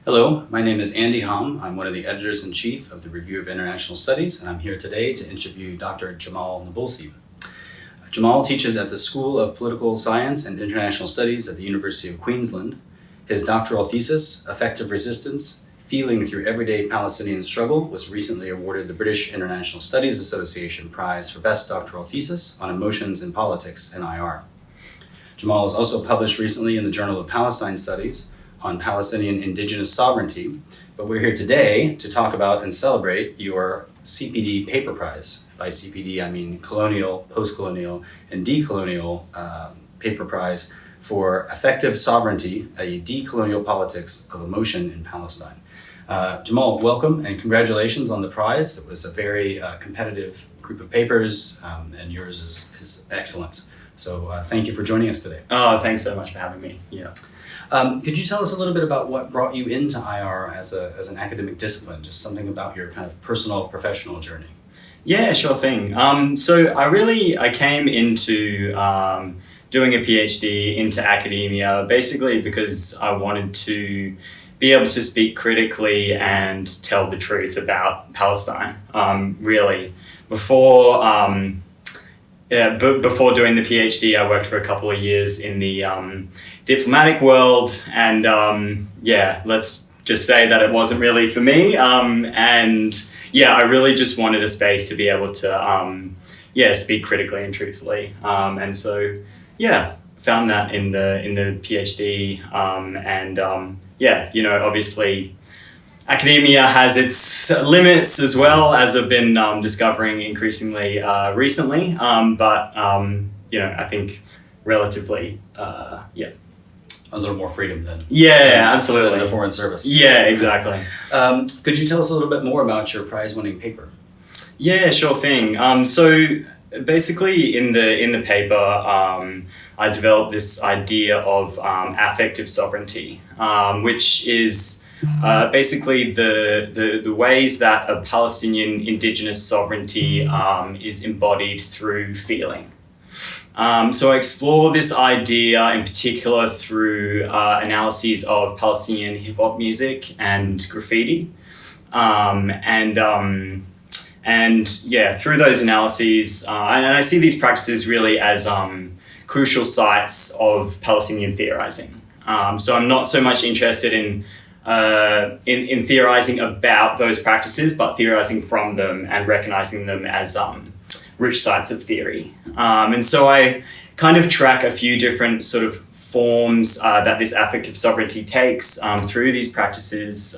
Hello, my name is Andy Hom. I'm one of the editors-in-chief of the Review of International Studies, and I'm here today to interview Dr. Jamal Nabulsi. Jamal teaches at the School of Political Science and International Studies at the University of Queensland. His doctoral thesis, Affective Resistance, Feeling Through Everyday Palestinian Struggle, was recently awarded the British International Studies Association Prize for Best Doctoral Thesis on Emotions in Politics and IR. Jamal has also published recently in the Journal of Palestine Studies on Palestinian Indigenous sovereignty, but we're here today to talk about and celebrate your CPD Paper Prize. By CPD, I mean Colonial, Postcolonial, and Decolonial Paper Prize for Affective Sovereignty, a Decolonial Politics of Emotion in Palestine. Jamal, welcome and congratulations on the prize. It was a very competitive group of papers, and yours is excellent. So thank you for joining us today. Oh, thanks so much for having me. Yeah. Could you tell us a little bit about what brought you into IR as an academic discipline, just something about your kind of personal, professional journey? Yeah, sure thing. So I came into doing a PhD into academia basically because I wanted to be able to speak critically and tell the truth about Palestine, really. Before doing the PhD, I worked for a couple of years in the diplomatic world, and let's just say that it wasn't really for me. I really just wanted a space to be able to speak critically and truthfully. Found that in the PhD, obviously academia has its limits as well, as I've been discovering increasingly recently. I think relatively, A little more freedom then. Yeah, absolutely. Than the Foreign Service. Yeah, exactly. Could you tell us a little bit more about your prize-winning paper? Yeah, sure thing. So basically, in the paper, I developed this idea of affective sovereignty, which is basically the ways that a Palestinian Indigenous sovereignty is embodied through feeling. So I explore this idea in particular through analyses of Palestinian hip-hop music and graffiti. Through those analyses, and I see these practices really as crucial sites of Palestinian theorizing. So I'm not so much interested in theorizing about those practices, but theorizing from them and recognizing them as rich sites of theory. And so I kind of track a few different sort of forms that this affective sovereignty takes through these practices.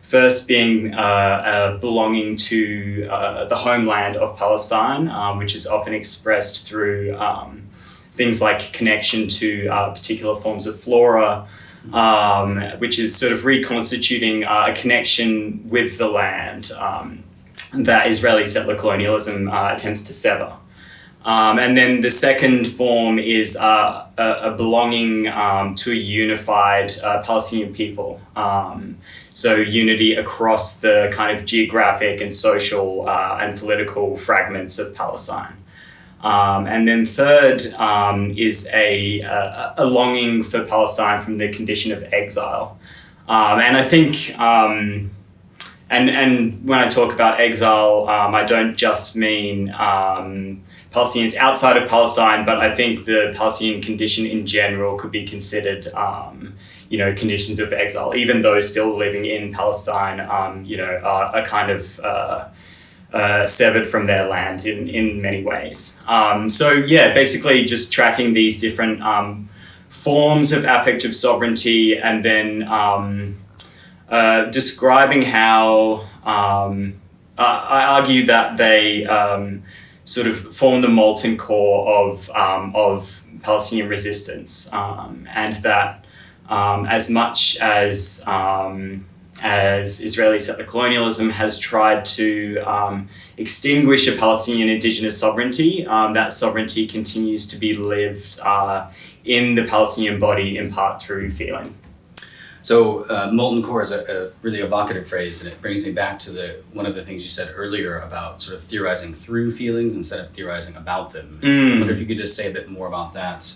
First being belonging to the homeland of Palestine, which is often expressed through things like connection to particular forms of flora, which is sort of reconstituting a connection with the land that Israeli settler colonialism attempts to sever. And then the second form is a belonging to a unified Palestinian people. So unity across the kind of geographic and social and political fragments of Palestine. And then third is a longing for Palestine from the condition of exile. And I think, and when I talk about exile, I don't just mean Palestinians outside of Palestine, but I think the Palestinian condition in general could be considered, conditions of exile, even those still living in Palestine, are kind of severed from their land in many ways. Basically just tracking these different forms of affective sovereignty, and then describing how I argue that they sort of form the molten core of Palestinian resistance, and that as much as Israeli settler colonialism has tried to extinguish a Palestinian Indigenous sovereignty, that sovereignty continues to be lived in the Palestinian body, in part through feeling. So molten core is a really evocative phrase, and it brings me back to one of the things you said earlier about sort of theorizing through feelings instead of theorizing about them. I wonder if you could just say a bit more about that,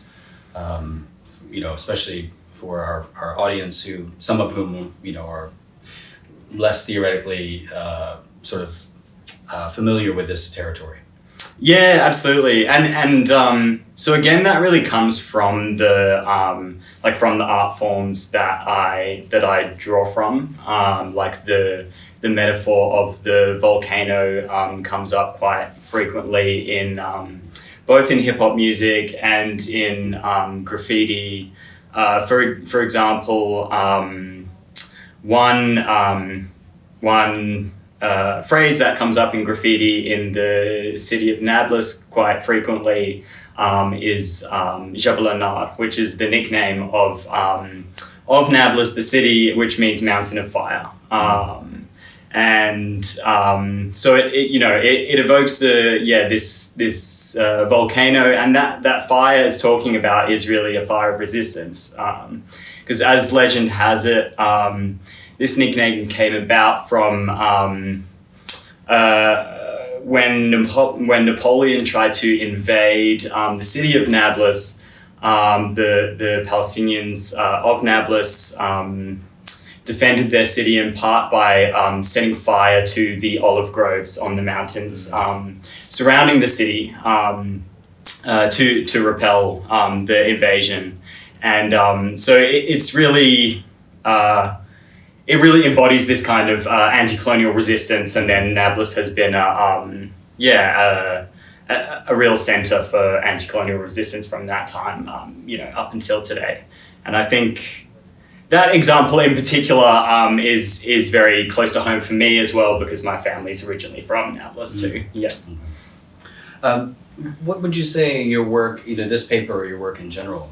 especially for our audience, some of whom are less theoretically familiar with this territory? Yeah, absolutely. And so again, that really comes from the from the art forms that I draw from. Like the metaphor of the volcano comes up quite frequently in both in hip hop music and in graffiti. For example, one phrase that comes up in graffiti in the city of Nablus quite frequently is Jabal an-Nar, which is the nickname of Nablus, the city, which means mountain of fire. So it evokes this volcano, and that fire it's talking about is really a fire of resistance, because as legend has it, this nickname came about from when Napoleon tried to invade the city of Nablus. The Palestinians of Nablus defended their city in part by setting fire to the olive groves on the mountains surrounding the city to repel the invasion. And so it's really it really embodies this kind of anti-colonial resistance, and then Nablus has been a real center for anti-colonial resistance from that time up until today. And I think that example in particular is very close to home for me as well, because my family's originally from Nablus too. Yeah. What would you say your work, either this paper or your work in general,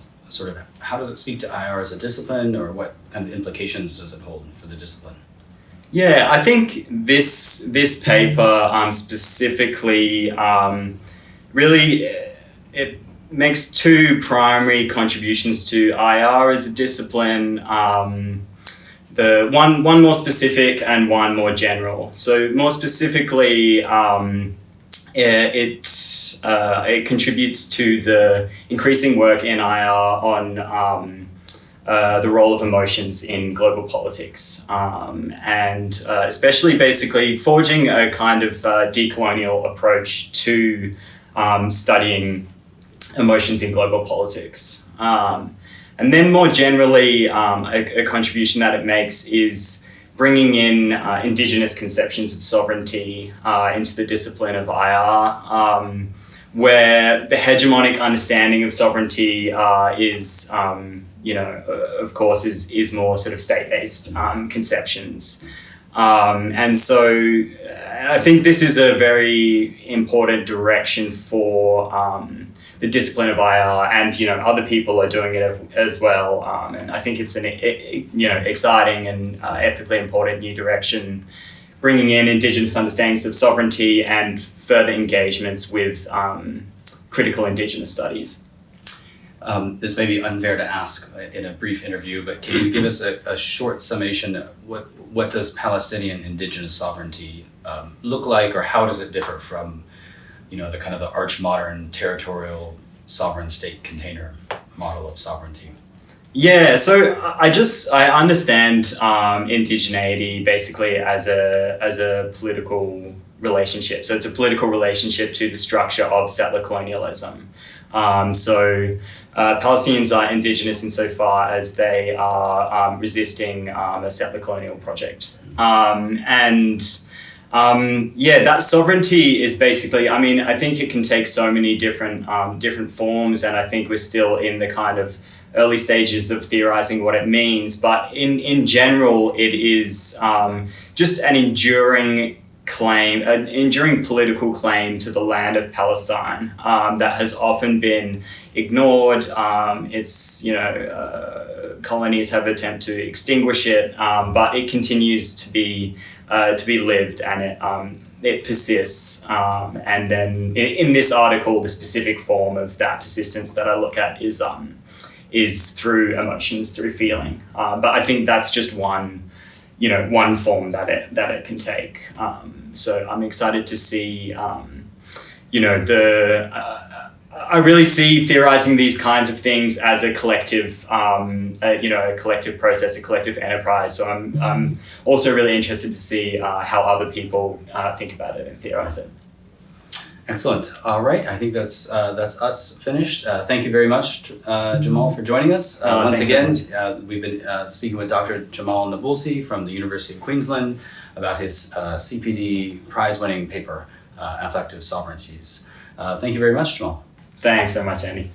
how does it speak to IR as a discipline, or what kind of implications does it hold for the discipline? Yeah, I think this paper specifically really it makes two primary contributions to IR as a discipline. The one more specific and one more general. So more specifically, it contributes to the increasing work in IR on the role of emotions in global politics, and especially basically forging a kind of decolonial approach to studying emotions in global politics. And then more generally, a contribution that it makes is bringing in Indigenous conceptions of sovereignty into the discipline of IR, where the hegemonic understanding of sovereignty is, of course, is more sort of state-based conceptions. And so I think this is a very important direction for the discipline of IR, and other people are doing it as well. And I think it's an exciting and ethically important new direction, bringing in Indigenous understandings of sovereignty and further engagements with critical Indigenous studies. This may be unfair to ask in a brief interview, but can you give us a short summation? What does Palestinian Indigenous sovereignty look like, or how does it differ from the kind of the arch-modern territorial sovereign state container model of sovereignty? Yeah, so I understand indigeneity basically as a political relationship. So it's a political relationship to the structure of settler colonialism. Palestinians are Indigenous insofar as they are resisting a settler colonial project. That sovereignty is basically, I think it can take so many different forms, and I think we're still in the kind of early stages of theorizing what it means. But in general, it is just an enduring claim, an enduring political claim to the land of Palestine that has often been ignored. Colonies have attempted to extinguish it, but it continues to be lived, and it persists. And then in this article, the specific form of that persistence that I look at is through emotions, through feeling. But I think that's just one form that it can take. So I'm excited to see, I really see theorizing these kinds of things as a collective, a collective process, a collective enterprise. So I'm also really interested to see how other people think about it and theorize it. Excellent. All right. I think that's us finished. Thank you very much, Jamal, for joining us. Once again, we've been speaking with Dr. Jamal Nabulsi from the University of Queensland about his CPD prize-winning paper, Affective Sovereignties. Thank you very much, Jamal. Thanks so much, Andy.